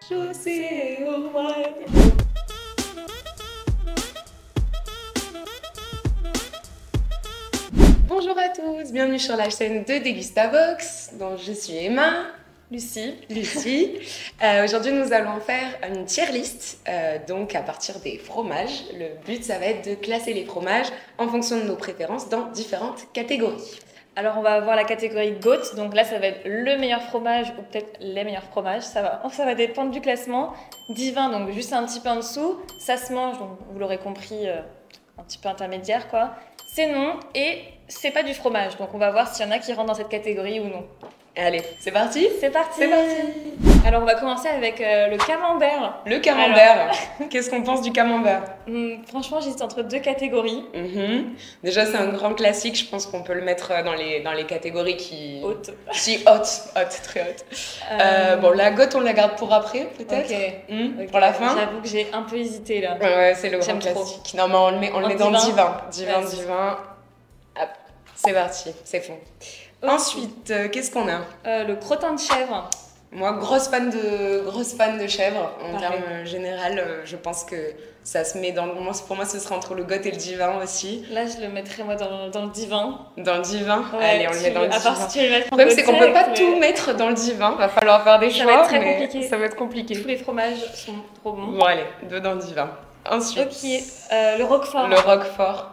Chaussée au moine. Bonjour à tous, bienvenue sur la chaîne de Degustavox, dont je suis Emma. Lucie. Aujourd'hui, nous allons faire une tier list, donc à partir des fromages. Le but, ça va être de classer les fromages en fonction de nos préférences dans différentes catégories. Alors, on va avoir la catégorie GOAT, donc là, ça va être le meilleur fromage ou peut-être les meilleurs fromages. Ça va dépendre du classement. Divin, donc juste un petit peu en dessous. Ça se mange, donc vous l'aurez compris, un petit peu intermédiaire, quoi. C'est non et c'est pas du fromage. Donc, on va voir s'il y en a qui rentrent dans cette catégorie ou non. Allez, c'est parti? C'est parti. Alors, on va commencer avec le camembert. Le camembert. Qu'est-ce qu'on pense du camembert? Franchement, j'hésite entre deux catégories. Déjà, c'est un grand classique. Je pense qu'on peut le mettre dans les catégories qui... Haute. Si, haute, très haute. Bon, la gote, on la garde pour après, peut-être. Ok. Pour la fin. J'avoue que j'ai un peu hésité, là. Ouais, c'est le grand J'aime classique. trop. Non, mais on le met dans divin. Divin. Hop, c'est parti, c'est fond. Ensuite, qu'est-ce qu'on a? Le crottin de chèvre. Moi, grosse fan de chèvre. En termes général, je pense que ça se met dans le... Pour moi, ce serait entre le goth et le divin aussi. Là, je le mettrais moi dans le divin. Dans le divin? Ouais, allez, on le met dans le divin. À part si tu veux le mettre en Le problème, c'est qu'on peut pas mais... tout mettre dans le divin. Va falloir faire des choix, va être très mais compliqué. ça va être compliqué. Tous les fromages sont trop bons. Bon, allez, deux dans le divin. Ensuite, le roquefort. Le roquefort.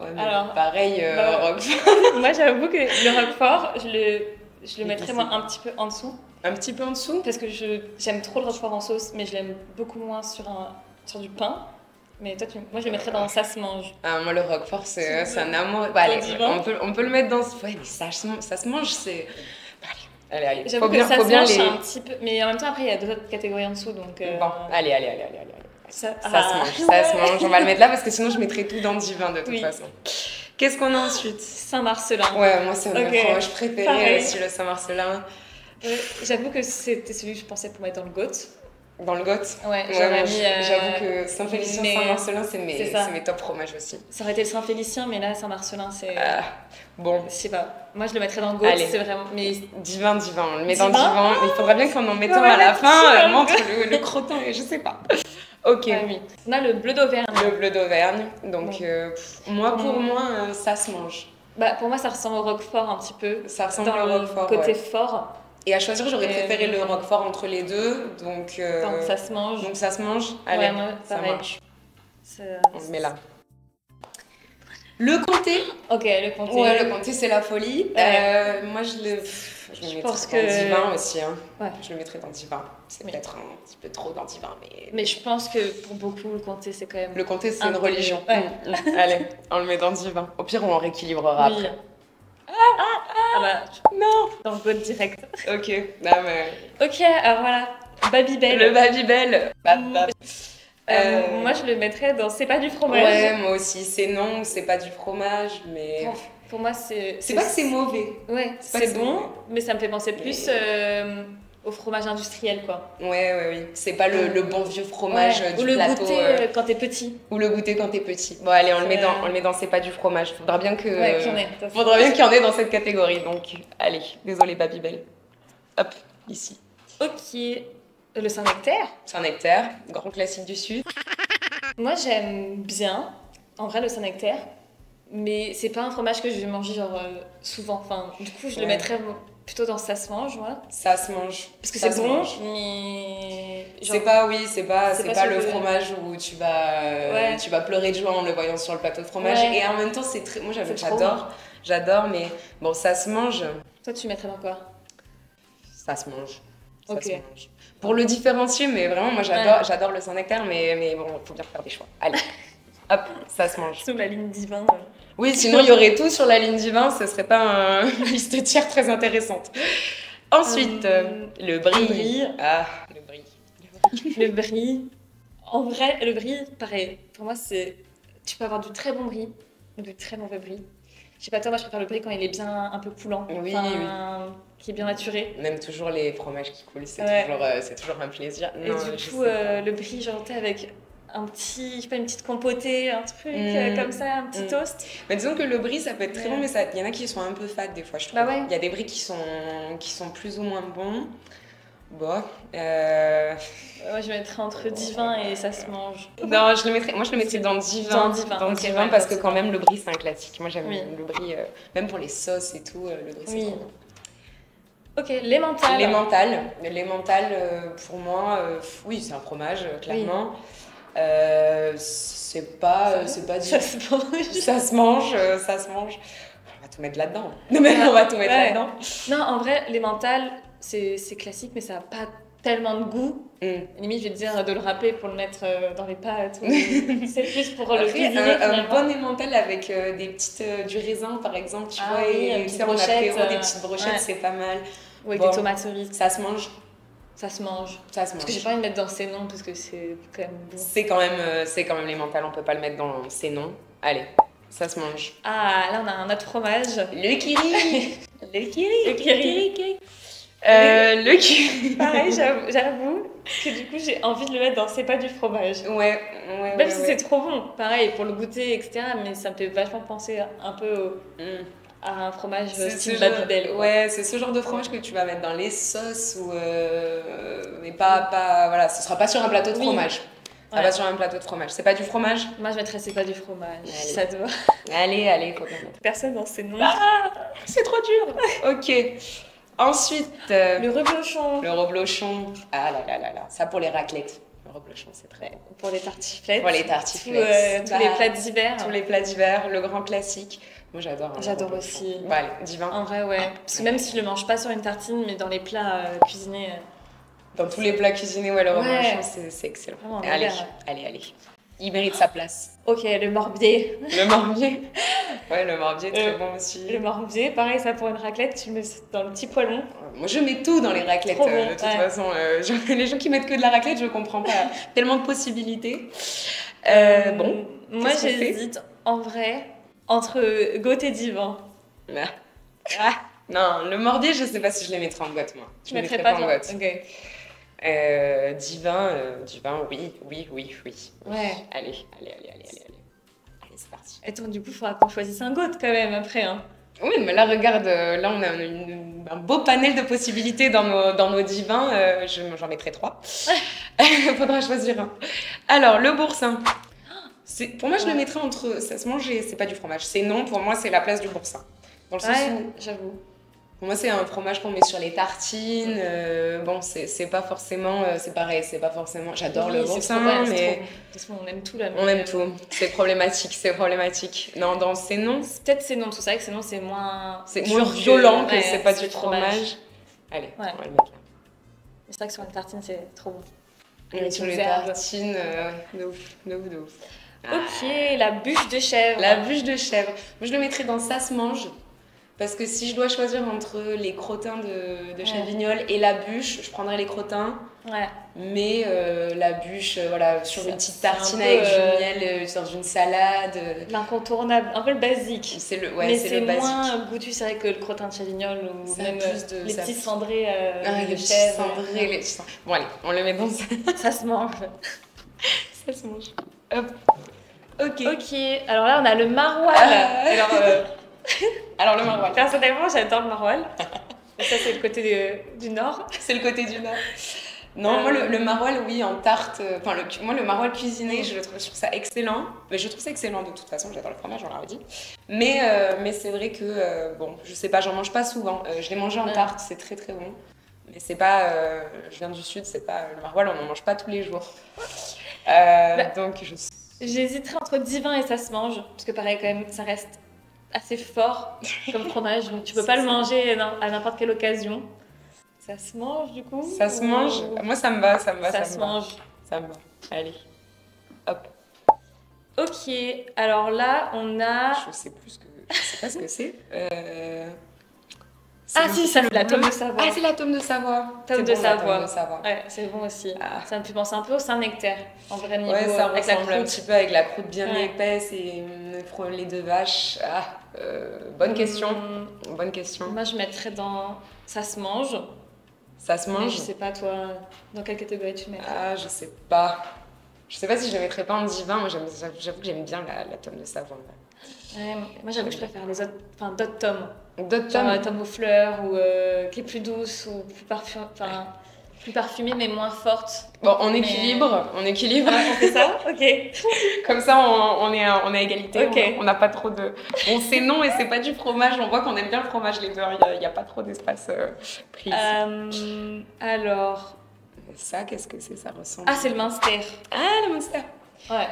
Ouais, alors, pareil, roquefort. Moi, j'avoue que le roquefort, je le mettrais moi un petit peu en dessous. Un petit peu en dessous? Parce que j'aime trop le roquefort en sauce, mais je l'aime beaucoup moins sur du pain. Mais toi, moi, je le mettrais dans ça se mange. Ah, moi, le roquefort, c'est un amour. Bah, allez, on peut le mettre dans... Ouais, mais ça se mange, c'est... Allez. J'avoue que ça se mange un petit peu... Mais en même temps, après, il y a d'autres catégories en dessous, donc... Bon, allez. Ça se mange. On va le mettre là, parce que sinon, je mettrais tout dans le divin, de toute façon. Qu'est-ce qu'on a ensuite? Saint-Marcelin. Ouais, moi, c'est mon fromage préféré aussi, le Saint-Marcelin. J'avoue que c'était celui que je pensais pour mettre dans le GOAT. Dans le GOAT? Ouais, j'aurais mis... J'avoue que Saint-Félicien, Saint-Marcelin, c'est mes top fromages aussi. Ça aurait été le Saint-Félicien, mais là, Saint-Marcelin, c'est... Bon. Je sais pas. Moi, je le mettrais dans le GOAT, c'est vraiment... Mais... Divin, on le met dans le divin. Il faudrait bien qu'en mettant à la fin, montre le crottin, je sais pas. Ok. Oui. On a le bleu d'Auvergne. Le bleu d'Auvergne. Donc, pour moi, ça se mange. Bah, pour moi, ça ressemble au roquefort un petit peu. Ça ressemble au roquefort. Côté fort. Et à choisir, j'aurais préféré le roquefort entre les deux. Donc, ça se mange. Donc, ça se mange. Allez, moi, ça marche. On le met là. Le comté. Ok, le comté. Ouais, le comté, c'est la folie. Moi, je le mettrais dans le divin aussi. Hein. Ouais. Je le mettrais dans le divin. C'est peut-être un petit peu trop dans le divin. Mais je pense que pour beaucoup, le comté, c'est quand même... Le comté, c'est une religion. Ouais. Allez, on le met dans le divin. Au pire, on rééquilibrera après. Non. Dans le GOAT direct. Ok. Non, mais... Ok, alors voilà. Babybel. Le Babybel. Moi, je le mettrais dans c'est pas du fromage. Ouais, moi aussi. C'est non, c'est pas du fromage, mais... Pour moi, c'est... C'est pas que c'est mauvais. Ouais, c'est bon, mais ça me fait penser plus au fromage industriel, quoi. Oui. C'est pas le bon vieux fromage du plateau. Ou le goûter quand t'es petit. Ou le goûter quand t'es petit. Bon, allez, on le met dans c'est pas du fromage. Faudra bien qu'il y en ait dans cette catégorie. Donc, allez, désolé Babybel. Hop, ici. Ok. Le Saint-Nectaire. Saint-Nectaire, grand classique du Sud. Moi, j'aime bien, en vrai, le Saint-Nectaire. Mais c'est pas un fromage que je vais manger souvent. Enfin, du coup, je le mettrais plutôt dans ça se mange, moi. Ça se mange. Parce que c'est bon, mais... C'est pas le fromage où tu vas pleurer de joie en le voyant sur le plateau de fromage. Ouais. Et en même temps, c'est très... Moi, j'adore, mais bon, ça se mange. Toi, tu mettrais dans quoi? Ça se mange. Ça se mange. Pour le différencier, mais vraiment, moi, j'adore le Saint-Nectaire, mais bon, il faut bien faire des choix. Allez, hop, ça se mange. Sous la ligne divin. Oui, sinon il y aurait tout sur la ligne divin, ce serait pas une liste tiers très intéressante. Ensuite, le brie. Le brie. Le brie. En vrai, le brie, pareil. Pour moi, tu peux avoir du très bon brie ou du très mauvais brie. Je sais pas, toi, moi je préfère le brie quand il est bien un peu coulant. Oui. Qui est bien maturé. Même toujours les fromages qui coulent, c'est toujours un plaisir. Et du coup, le brie, genre, avec un petit, je sais pas, une petite compotée, un truc comme ça, un petit toast. Mais disons que le brie, ça peut être très bon, mais il y en a qui sont un peu fades des fois, je trouve. Bah ouais. Il y a des bris qui sont plus ou moins bons. Bon, Moi, je mettrais entre divin et ça se mange. Non, moi je le mettrais dans divin. Dans divin, Divin ouais, parce que divin. quand même le brie c'est un classique. Moi j'aime Oui. le brie, même pour les sauces et tout, le brie c'est Oui. trop bon. Ok, l'emmental. L'emmental, pour moi, oui, c'est un fromage, clairement. C'est pas du... Ça se mange. Ça se mange, ça se mange. On va tout mettre là-dedans. Non mais on va tout mettre Ouais. là-dedans. Non, en vrai, l'emmental, c'est classique, mais ça n'a pas tellement de goût. Limite, je vais te dire de le râper pour le mettre dans les pâtes. C'est plus pour le Après, cuisiner, un finalement. bon emmental avec des petites du raisin par exemple, tu Ah vois, oui, et une tu petite sais, en brochette, apéro, des petites brochettes, ouais. c'est pas mal. Ou avec Bon, des tomates cerises. Ça se mange, Ça se mange. ça se Parce que j'ai mange. pas envie de mettre dans ces noms, parce que c'est quand même bon. C'est quand même l'emmental, on peut pas le mettre dans ces noms. Allez, ça se mange. Ah, là, on a un autre fromage. Le kiri. Le kiri. Le kiri. Le kiri. Pareil, j'avoue que du coup, j'ai envie de le mettre dans c'est pas du fromage. Ouais. Même si c'est trop bon, pareil, pour le goûter, etc. Mais ça me fait vachement penser un peu à un fromage style Babybel. Ouais, c'est ce genre de fromage que tu vas mettre dans les sauces ou mais pas voilà, ce sera pas sur un plateau de fromage. Ça va sur un plateau de fromage. C'est pas du fromage? Moi, je mettrais c'est pas du fromage. Allez. Ça doit. Allez, faut bien mettre. Personne dans ces noms. Ah, c'est trop dur. Ok. Ensuite, Le reblochon. le reblochon. Ah là. Ça pour les raclettes. Le reblochon, c'est très bon. Pour les tartiflettes. Pour les tartiflettes. Tous les plats d'hiver. Tous les plats d'hiver, le grand classique. Moi, j'adore. J'adore le reblochon. aussi. Bah, allez, divin. En vrai, ouais. Parce que même si je le mange pas sur une tartine, mais dans les plats cuisinés. Dans tous les plats cuisinés, ouais, le reblochon, c'est excellent. Vraiment, Allez. Il mérite sa place. Ok, le morbier. Le morbier. Ouais, le morbier, très bon aussi. Le morbier, pareil, ça pour une raclette, tu le mets dans le petit poêlon. Moi, je mets tout dans les raclettes, Trop bon, de toute façon. Les gens qui mettent que de la raclette, je comprends pas. Tellement de possibilités. Bon, moi, qu'est-ce qu'on fait j'hésite, en vrai, entre goût et divin. Non, le morbier, je sais pas si je les mettrais en boîte, moi. Je mettrais pas en boîte. Ok. Divin, oui. Ouais. Allez, c'est parti. Attends, du coup, il faudra qu'on choisisse un goût quand même après. Hein. Oui, mais là, regarde, là, on a un beau panel de possibilités dans nos divins. J'en mettrai 3. Faudra choisir un. Alors, le boursin. Pour moi, je le mettrais entre ça se mange et c'est pas du fromage. C'est non, pour moi, c'est la place du boursin. Dans le sens où, j'avoue. pour moi, c'est un fromage qu'on met sur les tartines. Bon, c'est pas forcément. C'est pareil, c'est pas forcément. J'adore le boursin, mais. De toute façon, on aime tout là. On aime tout. C'est problématique. Non, dans ces noms. Peut-être c'est non, tout ça, que c'est non, c'est moins. C'est moins violent que ouais, c'est pas du fromage. Allez, Ouais. on va le mettre là. C'est vrai que sur une tartine, c'est trop bon. Et sur les tartines, de ouf. Ok, la bûche de chèvre. La bûche de chèvre. Moi, je le mettrais dans ça se mange. Parce que si je dois choisir entre les crottins de Chavignol et la bûche, je prendrais les crottins. Ouais. Mais la bûche, voilà, sur une petite tartine peu, avec du miel, dans une salade. L'incontournable, un peu le basique. C'est le mais basique. moins goûtu, c'est vrai que le crottin de Chavignol ou Ça même a plus de- les ça- petits cendrés les de petits chèvre. cendrés, les petits cendrés. Bon, allez, on le met dans ça. Ça se mange. Ça se mange. Hop. Ok. Ok, alors là on a le maroilles. Alors, le maroilles. Personnellement, j'adore le maroilles. Et ça, c'est le côté du nord. C'est le côté du nord. Non, moi, le maroilles, oui, en tarte. Enfin, moi, le maroilles cuisiné, je trouve ça excellent. Mais je trouve ça excellent de toute façon, j'adore le fromage, on l'a dit. Mais c'est vrai que, bon, je sais pas, j'en mange pas souvent. Je l'ai mangé en tarte, c'est très très bon. Mais c'est pas. Je viens du sud, c'est pas. Le maroilles, on n'en mange pas tous les jours. Donc, J'hésiterais entre divin et ça se mange. Parce que pareil, quand même, ça reste assez fort comme fromage. Donc tu peux pas le manger à n'importe quelle occasion. Ça se mange du coup? Ça se mange. Moi, ça me va. Ça se mange. Ça me va. Allez. Hop. Ok, alors là, on a... Je sais pas ce que c'est. Ah si, ça c'est la tome de Savoie. Ah, c'est la tome de Savoie. Tome de Savoie. Savoie. Ouais, c'est bon aussi. Ah. Ça me fait penser un peu au Saint-Nectaire, en vrai niveau. Ouais, ça avec la ressemble un croûte. petit peu avec la croûte bien Ouais. épaisse et les deux vaches. Bonne question. Bonne question. Moi, je mettrais dans... Ça se mange. Ça se Mais mange? je sais pas, toi, dans quelle catégorie tu le mettrais? Ah, je sais pas. Je sais pas si je le mettrais pas en divin. Moi, j'avoue que j'aime bien la tome de Savoie. Ouais, moi, j'avoue que je préfère les autres... Enfin, d'autres tomes. D'autres Genre tomes? tome aux fleurs, ou qui est plus douce, ou plus parfum... Enfin, plus parfumée mais moins forte. Bon, on Mais- équilibre, on équilibre. Ah, on fait ça? Ok. Comme ça, on est à égalité. Ok. On n'a pas trop de. Bon, c'est non et c'est pas du fromage. On voit qu'on aime bien le fromage les deux. Il n'y a pas trop d'espace pris. Alors... Ça, qu'est-ce que c'est? Ça ressemble. Ah, c'est le Munster. Ah, le Munster. Ouais.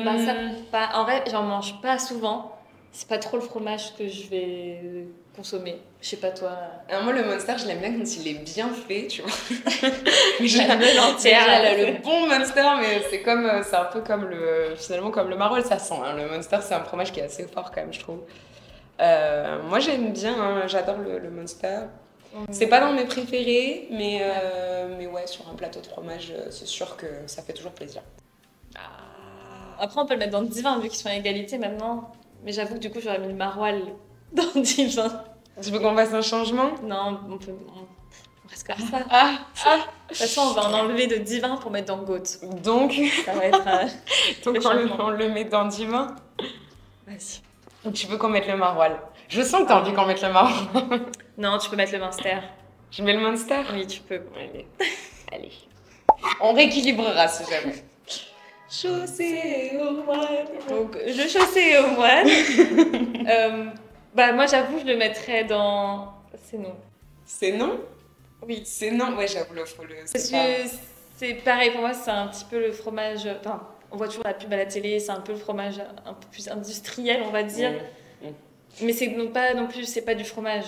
Bah, ça, Hmm. en vrai, j'en mange pas souvent. C'est pas trop le fromage que je vais consommer. Je sais pas toi. Alors moi, le Munster, je l'aime bien quand il est bien fait, tu vois. La meule entière. Le bon Munster, mais c'est un peu comme finalement comme le Marol, ça sent. Hein. Le Munster, c'est un fromage qui est assez fort quand même, je trouve. Moi, j'aime bien, hein, j'adore le Munster. C'est pas dans mes préférés, mais ouais, sur un plateau de fromage, c'est sûr que ça fait toujours plaisir. Après, on peut le mettre dans le divin vu qu'ils sont à égalité maintenant. Mais j'avoue que du coup, j'aurais mis le maroilles dans le divin. Tu veux qu'on fasse un changement? Non, on reste comme ça. Ah, De toute façon, on va en enlever de divin pour mettre dans goat. donc, Ça va être. donc Le changement. on le met dans divin. Vas-y. Donc tu veux qu'on mette le maroilles. Je sens que t'as envie qu'on mette le maroilles. Non, tu peux mettre le Munster. Je mets le Munster? Oui, tu peux. Allez. Allez. On rééquilibrera si jamais. Chaussée au moine. Donc, je chaussais au moine. Bah, moi, j'avoue, je le mettrais dans. C'est non. C'est non? Oui. C'est non? Ouais, j'avoue, faut le. Parce c'est pas- que c'est pareil, pour moi, c'est un petit peu le fromage. Enfin, on voit toujours la pub à la télé, c'est un peu le fromage un peu plus industriel, on va dire. Mais c'est pas non plus, c'est pas du fromage.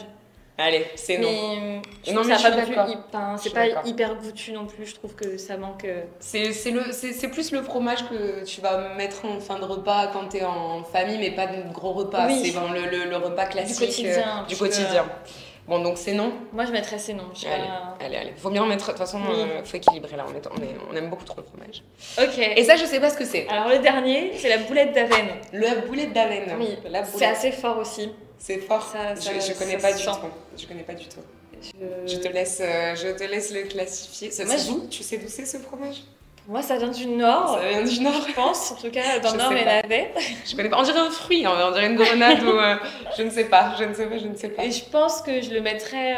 Allez, c'est non. Mais je Non, trouve mais que ça je va suis pas d'accord. enfin, Je c'est suis pas d'accord. hyper goûtu non plus, je trouve que ça manque. C'est plus le fromage que tu vas mettre en fin de repas quand t'es en famille, mais pas de gros repas. Oui. C'est vraiment le repas classique quotidien, un du petit peu. quotidien. Bon, donc c'est non. Moi, je mettrais c'est non. Je sais Allez, pas. allez. Faut bien en mettre. De toute façon, Oui. faut équilibrer là. On aime beaucoup trop le fromage. Ok. Et ça, je sais pas ce que c'est. Alors, le dernier, c'est la boulette d'Avenne. La boulette d'Avenne. Oui, La c'est boulette. assez fort aussi. C'est fort. Ça- Je connais ça pas se du sent. tout. Je connais pas du tout. Je- Je te laisse le classifier. Moi, C'est d'où? Tu sais d'où c'est ce fromage? Pour moi, ça vient du Nord. Ça vient du Nord. Je pense, en tout cas, dans Je le Nord, sais il y en avait. Je connais pas. On dirait un fruit, hein. On dirait une grenade ou je ne sais pas. Je ne sais pas. Et je pense que je le mettrais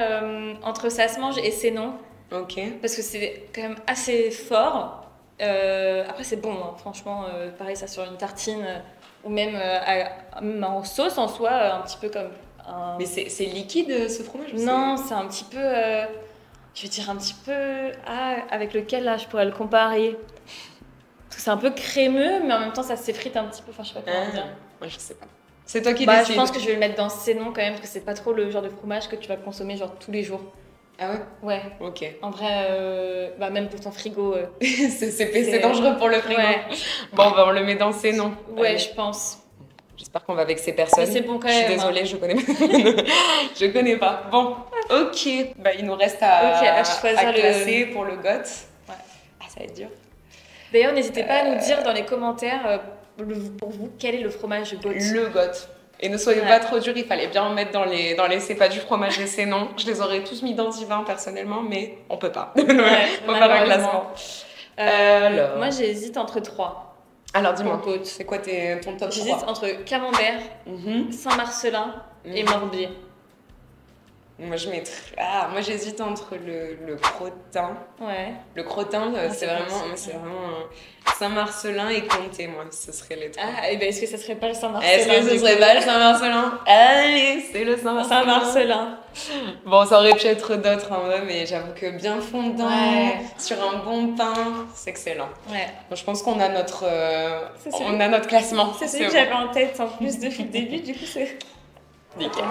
entre ça se mange et c'est non. Ok. Parce que c'est quand même assez fort. Après, c'est bon, hein. Franchement, pareil, ça sur une tartine ou même en sauce en soi, un petit peu comme un. Mais c'est liquide ce fromage ou Non, c'est un petit peu. Je vais dire un petit peu. Ah, avec lequel là je pourrais le comparer? Parce que c'est un peu crémeux, mais en même temps ça s'effrite un petit peu. Enfin, je sais pas comment dire. Moi, je sais pas. C'est toi qui Bah, décides. je pense que je vais le mettre dans c'est non quand même, parce que c'est pas trop le genre de fromage que tu vas consommer genre tous les jours. Ah ouais. Ouais. Ok. En vrai, bah, même pour ton frigo. C'est dangereux pour le frigo. Ouais, Bon, bah, on le met dans c'est non. ouais, Allez. je pense. J'espère qu'on va vexer personne. Mais c'est bon quand Je suis même. désolée, je connais pas. Je connais pas. Bon, ok. Bah, il nous reste à, Ok, à choisir le- classer pour le GOT. Ouais. Ah, ça va être dur. D'ailleurs, n'hésitez pas à nous dire dans les commentaires pour vous quel est le fromage GOAT. Le GOT. Et ne soyez Ouais. pas trop dur, il fallait bien en mettre dans les c'est pas du fromage et c'est non. Je les aurais tous mis dans divin personnellement, mais on peut pas. Ouais, Faut faire un malheureusement. classement. Alors. Moi, j'hésite entre trois. Alors dis-moi, Pour GOAT. c'est quoi ton top J'hésite 3? entre Camembert, Saint-Marcelin et Morbier. Moi j'hésite entre le crottin. Ouais. Le crottin, c'est c'est bon, vraiment, c'est- c'est vraiment Saint-Marcelin et Comté, moi, ce serait les trois. Ah, et ben est-ce que ça serait pas le Saint-Marcelin? Est-ce que ce du serait coup pas le Saint-Marcelin? Allez, c'est le Saint-Marcelin. Saint-Marcelin. Bon, ça aurait pu être d'autres en vrai, mais j'avoue que bien fondant, Ouais. sur un bon pain, c'est excellent. Ouais. Bon, je pense qu'on a notre, C'est celui- on a notre classement. C'est celui que bon. j'avais en tête en plus depuis le début, du coup c'est. Nickel.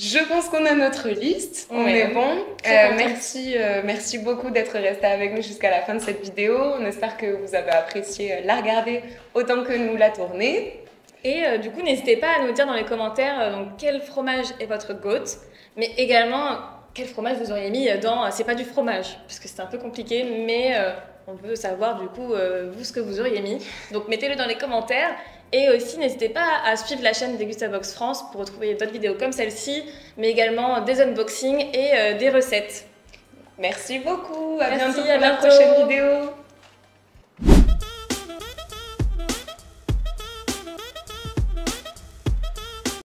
Je pense qu'on a notre liste, on Ouais. est bon. Très contente. Merci beaucoup d'être resté avec nous jusqu'à la fin de cette vidéo. On espère que vous avez apprécié la regarder autant que nous la tourner. Et du coup, n'hésitez pas à nous dire dans les commentaires donc, quel fromage est votre GOAT, mais également quel fromage vous auriez mis dans c'est pas du fromage, parce que c'est un peu compliqué, mais on veut savoir du coup vous ce que vous auriez mis. Donc mettez-le dans les commentaires. Et aussi, n'hésitez pas à suivre la chaîne Degustabox France pour retrouver d'autres vidéos comme celle-ci, mais également des unboxings et des recettes. Merci beaucoup, à Merci, bientôt à pour la bientôt. prochaine vidéo.